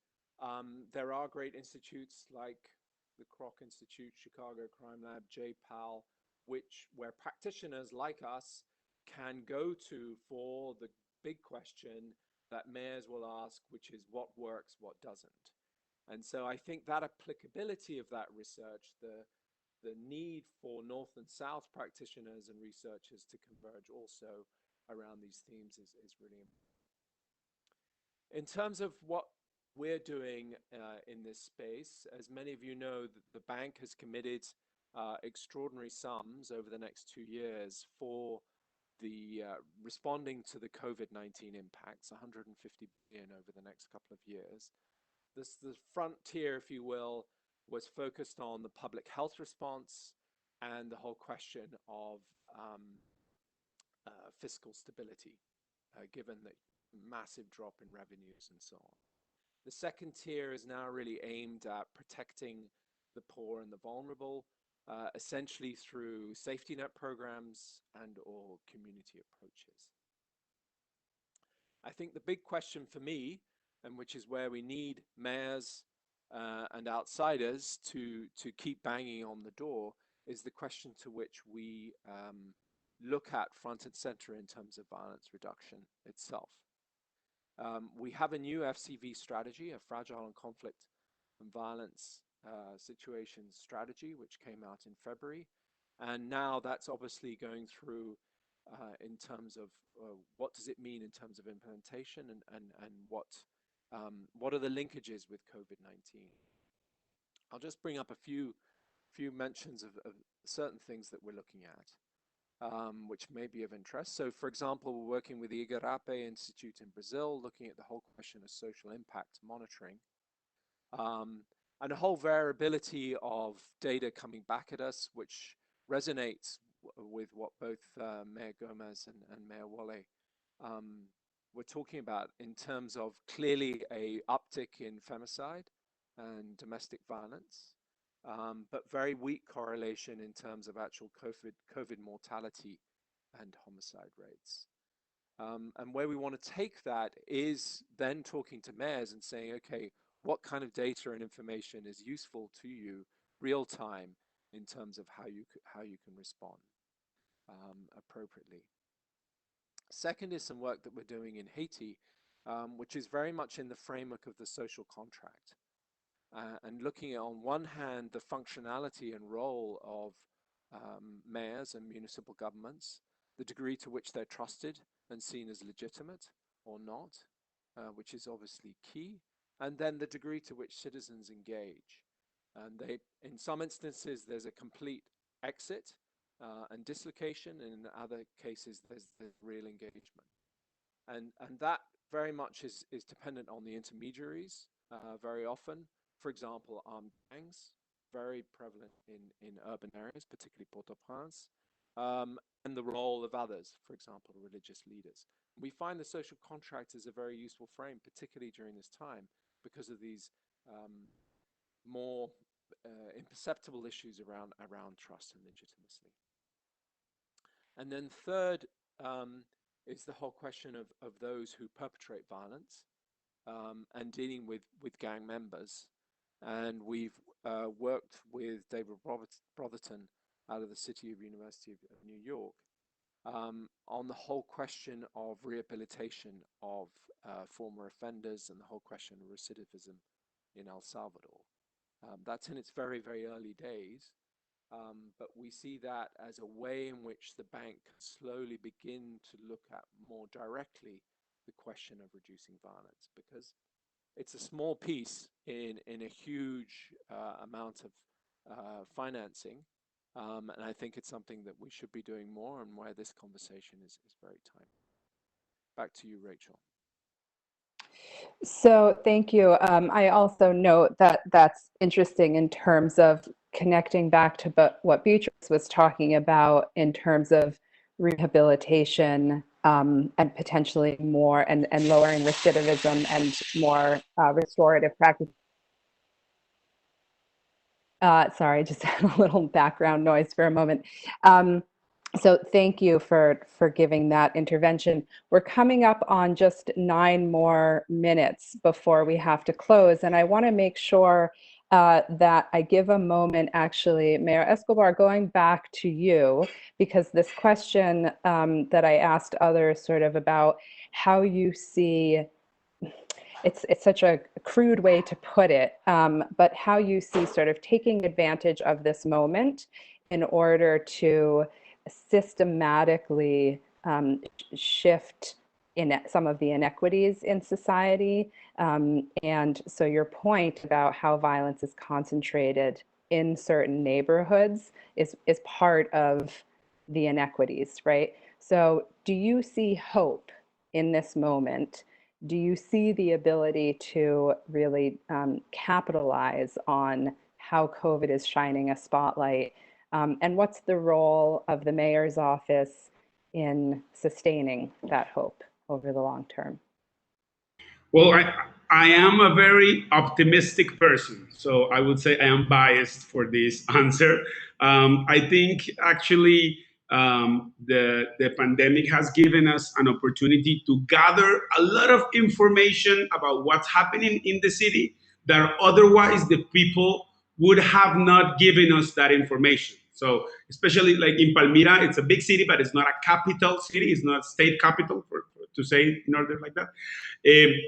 there are great institutes like the Kroc Institute, Chicago Crime Lab, JPAL, where practitioners like us can go to for the big question that mayors will ask, which is what works, what doesn't. And so I think that applicability of that research, the need for North and South practitioners and researchers to converge also around these themes is really important. In terms of what we're doing in this space, as many of you know, the bank has committed extraordinary sums over the next 2 years for the responding to the COVID-19 impacts, 150 billion over the next couple of years. The frontier, if you will, was focused on the public health response and the whole question of fiscal stability, given the massive drop in revenues and so on. The second tier is now really aimed at protecting the poor and the vulnerable, essentially through safety net programs and or community approaches. I think the big question for me, and which is where we need mayors and outsiders to keep banging on the door, is the question to which we look at front and center in terms of violence reduction itself. We have a new FCV strategy, a fragile and conflict and violence situations strategy, which came out in February. And now that's obviously going through in terms of what does it mean in terms of implementation and what are the linkages with COVID-19. I'll just bring up a few mentions of certain things that we're looking at. Which may be of interest. So for example, we're working with the Igarape Institute in Brazil, looking at the whole question of social impact monitoring. And a whole variability of data coming back at us, which resonates with what both Mayor Gomez and Mayor Wale were talking about in terms of clearly a uptick in femicide and domestic violence. But very weak correlation in terms of actual COVID mortality and homicide rates. And where we want to take that is then talking to mayors and saying, okay, what kind of data and information is useful to you real time in terms of how you can respond appropriately. Second is some work that we're doing in Haiti, which is very much in the framework of the social contract. And looking at, on one hand, the functionality and role of mayors and municipal governments, the degree to which they're trusted and seen as legitimate or not, which is obviously key, and then the degree to which citizens engage. And in some instances, there's a complete exit and dislocation, and in other cases, there's the real engagement. And that very much is dependent on the intermediaries very often. For example, armed gangs, very prevalent in urban areas, particularly Port-au-Prince, and the role of others, for example, religious leaders. We find the social contract is a very useful frame, particularly during this time, because of these more imperceptible issues around trust and legitimacy. And then third is the whole question of those who perpetrate violence and dealing with gang members. And we've worked with David Brotherton out of the City of University of New York, on the whole question of rehabilitation of former offenders and the whole question of recidivism in El Salvador. That's in its very, very early days, but we see that as a way in which the bank can slowly begin to look at more directly the question of reducing violence, because it's a small piece in a huge amount of financing. And I think it's something that we should be doing more, and where this conversation is very timely. Back to you, Rachel. So thank you. I also note that that's interesting in terms of connecting back to what Beatrice was talking about in terms of rehabilitation and potentially more and lowering recidivism and more restorative practice. Sorry, just had a little background noise for a moment. So thank you for giving that intervention. We're coming up on just 9 more minutes before we have to close, and I want to make sure that I give a moment, actually, Mayor Escobar, going back to you, because this question that I asked others sort of about how you see, it's such a crude way to put it, but how you see sort of taking advantage of this moment in order to systematically shift in some of the inequities in society. And so your point about how violence is concentrated in certain neighborhoods is part of the inequities, right? So do you see hope in this moment? Do you see the ability to really capitalize on how COVID is shining a spotlight? And what's the role of the mayor's office in sustaining that hope over the long term? Well, I am a very optimistic person, so I would say I am biased for this answer. I think actually the pandemic has given us an opportunity to gather a lot of information about what's happening in the city that otherwise the people would have not given us that information. So especially like in Palmira, it's a big city, but it's not a capital city. It's not state capital, to say it in order like that.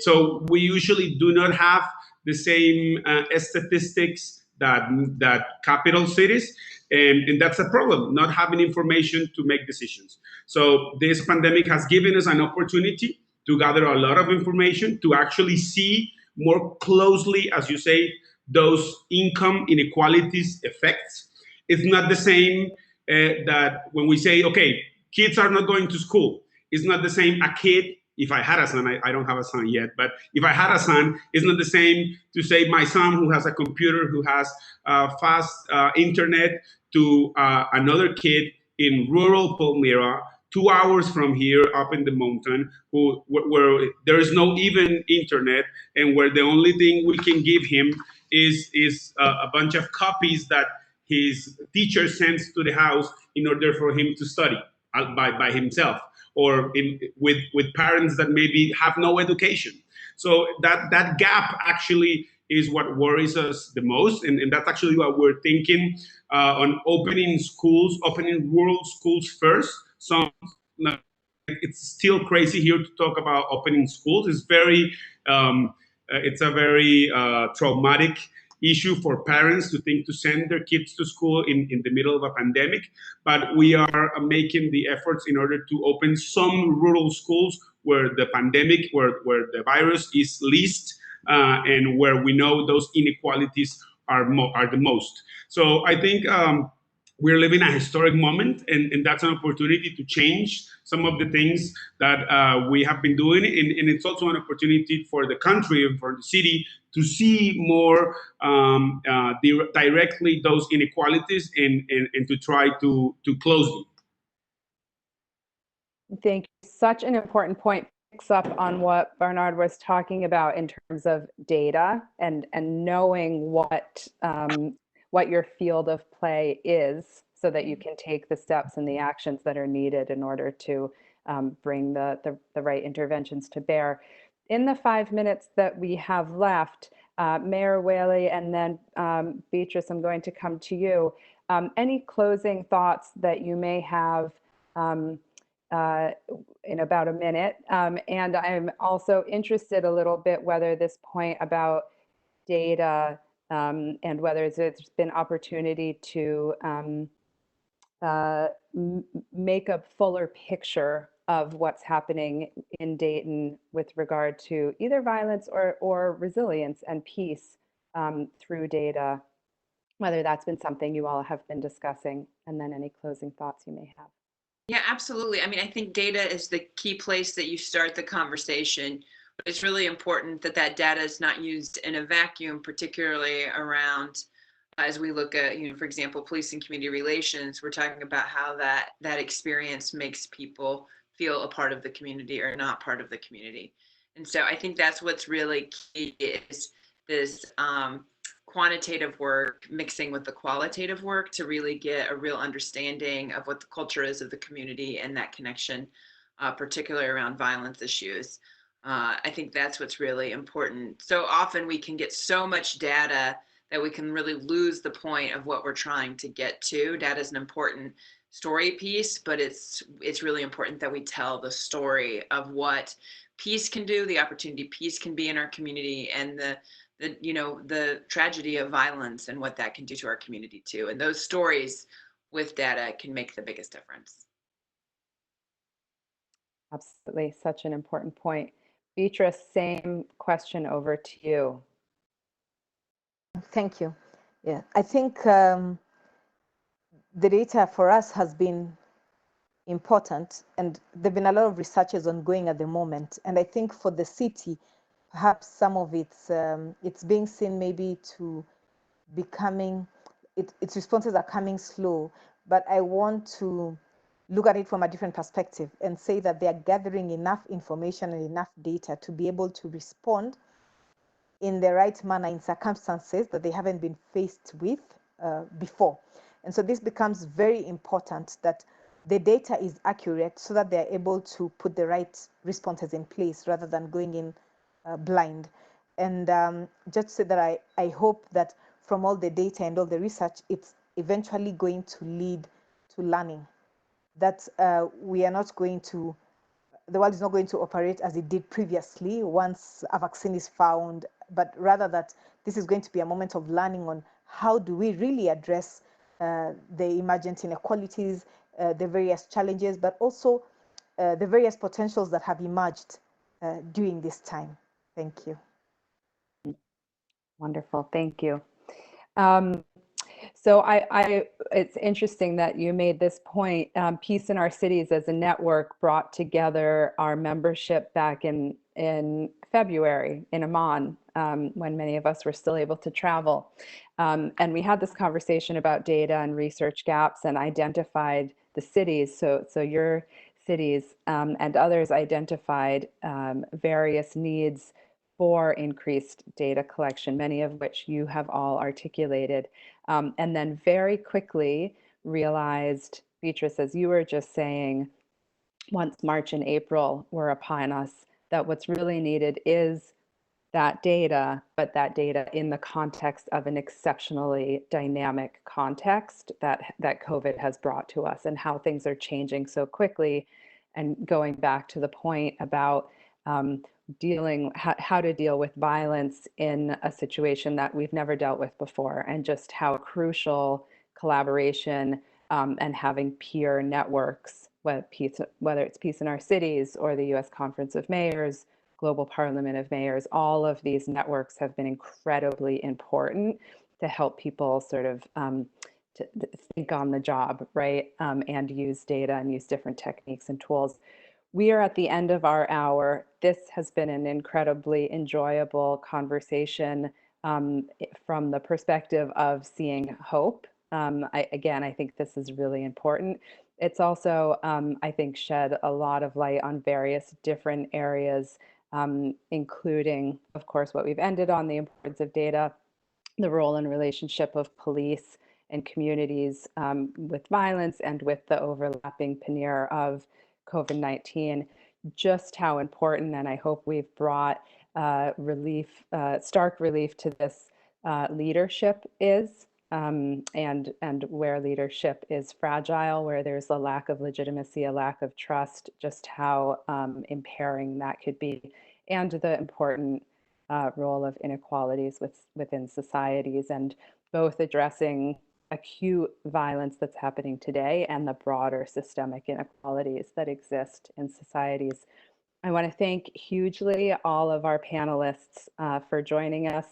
So we usually do not have the same statistics that capital cities, and that's a problem, not having information to make decisions. So this pandemic has given us an opportunity to gather a lot of information, to actually see more closely, as you say, those income inequalities effects. It's not the same that when we say, okay, kids are not going to school, it's not the same a kid. If I had a son, I don't have a son yet, but if I had a son, it's not the same to say my son who has a computer, who has fast internet, to another kid in rural Palmyra, 2 hours from here up in the mountain, where there is no even internet, and where the only thing we can give him is a bunch of copies that his teacher sends to the house in order for him to study by himself, or with parents that maybe have no education. So that gap actually is what worries us the most, and that's actually what we're thinking on opening schools, opening rural schools first. It's still crazy here to talk about opening schools. It's a very traumatic issue for parents to think to send their kids to school in the middle of a pandemic. But we are making the efforts in order to open some rural schools where the pandemic, where the virus is least, and where we know those inequalities are the most. So I think we're living a historic moment, and that's an opportunity to change some of the things that we have been doing. And it's also an opportunity for the country and for the city to see more directly those inequalities and to try to close them. Thank you. Such an important point. Picks up on what Bernard was talking about in terms of data and knowing what your field of play is, so that you can take the steps and the actions that are needed in order to bring the right interventions to bear. In the 5 minutes that we have left, Mayor Whaley, and then Beatrice, I'm going to come to you. Any closing thoughts that you may have in about a minute? And I'm also interested a little bit whether this point about data and whether there's been opportunity to make a fuller picture of what's happening in Dayton with regard to either violence or resilience and peace through data, whether that's been something you all have been discussing, and then any closing thoughts you may have. Yeah, absolutely. I mean, I think data is the key place that you start the conversation. But it's really important that that data is not used in a vacuum, particularly around as we look at, for example, police and community relations. We're talking about how that experience makes people feel a part of the community or not part of the community. And so I think that's what's really key is this quantitative work mixing with the qualitative work to really get a real understanding of what the culture is of the community and that connection, particularly around violence issues. I think that's what's really important. So often we can get so much data that we can really lose the point of what we're trying to get to. Data is an important story piece, but it's really important that we tell the story of what peace can do, the opportunity peace can be in our community, and the tragedy of violence and what that can do to our community too. And those stories with data can make the biggest difference. Absolutely, such an important point. Beatrice, same question over to you. Thank you. Yeah, I think the data for us has been important, and there've been a lot of researches ongoing at the moment. And I think for the city, perhaps some of it's being seen maybe to becoming, its responses are coming slow. But I want to look at it from a different perspective and say that they are gathering enough information and enough data to be able to respond in the right manner in circumstances that they haven't been faced with before. And so this becomes very important that the data is accurate so that they're able to put the right responses in place rather than going in blind. And just to say that I hope that from all the data and all the research, it's eventually going to lead to learning. That we are not going to, the world is not going to operate as it did previously once a vaccine is found, but rather that this is going to be a moment of learning on how do we really address the emergent inequalities, the various challenges, but also the various potentials that have emerged during this time. Thank you. Wonderful, thank you. So it's interesting that you made this point. Peace in Our Cities as a network brought together our membership back in February in Amman, when many of us were still able to travel. And we had this conversation about data and research gaps and identified the cities. So your cities and others identified various needs for increased data collection, many of which you have all articulated. And then very quickly realized, Beatrice, as you were just saying, once March and April were upon us, that what's really needed is that data, but that data in the context of an exceptionally dynamic context that COVID has brought to us and how things are changing so quickly. And going back to the point about how to deal with violence in a situation that we've never dealt with before, and just how crucial collaboration and having peer networks, whether it's Peace in Our Cities or the U.S. Conference of Mayors, Global Parliament of Mayors, all of these networks have been incredibly important to help people sort of to think on the job, right? And use data and use different techniques and tools. We are at the end of our hour. This has been an incredibly enjoyable conversation from the perspective of seeing hope. I think this is really important. It's also, I think, shed a lot of light on various different areas, including, of course, what we've ended on, the importance of data, the role and relationship of police and communities with violence, and with the overlapping pannier of COVID-19, just how important, and I hope we've brought stark relief to this leadership is, and where leadership is fragile, where there's a lack of legitimacy, a lack of trust, just how impairing that could be, and the important role of inequalities within societies, and both addressing acute violence that's happening today and the broader systemic inequalities that exist in societies. I want to thank hugely all of our panelists for joining us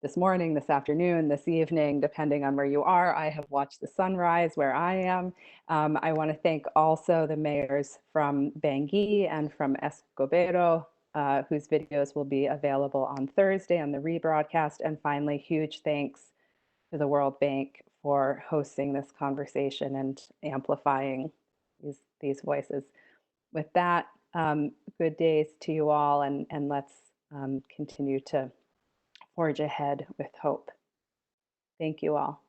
this morning, this afternoon, this evening, depending on where you are. I have watched the sunrise where I am. I want to thank also the mayors from Bangui and from Escobedo, whose videos will be available on Thursday on the rebroadcast. And finally, huge thanks to the World Bank for hosting this conversation and amplifying these voices. With that, good days to you all, and let's continue to forge ahead with hope. Thank you all.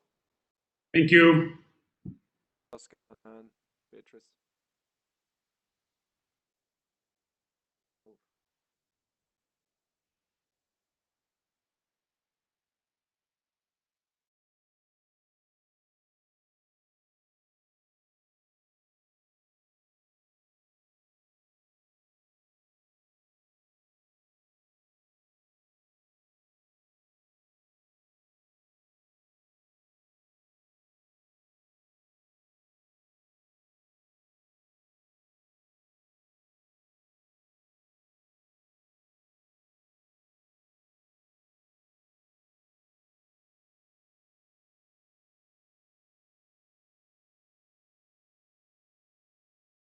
Thank you. Oscar and Beatrice.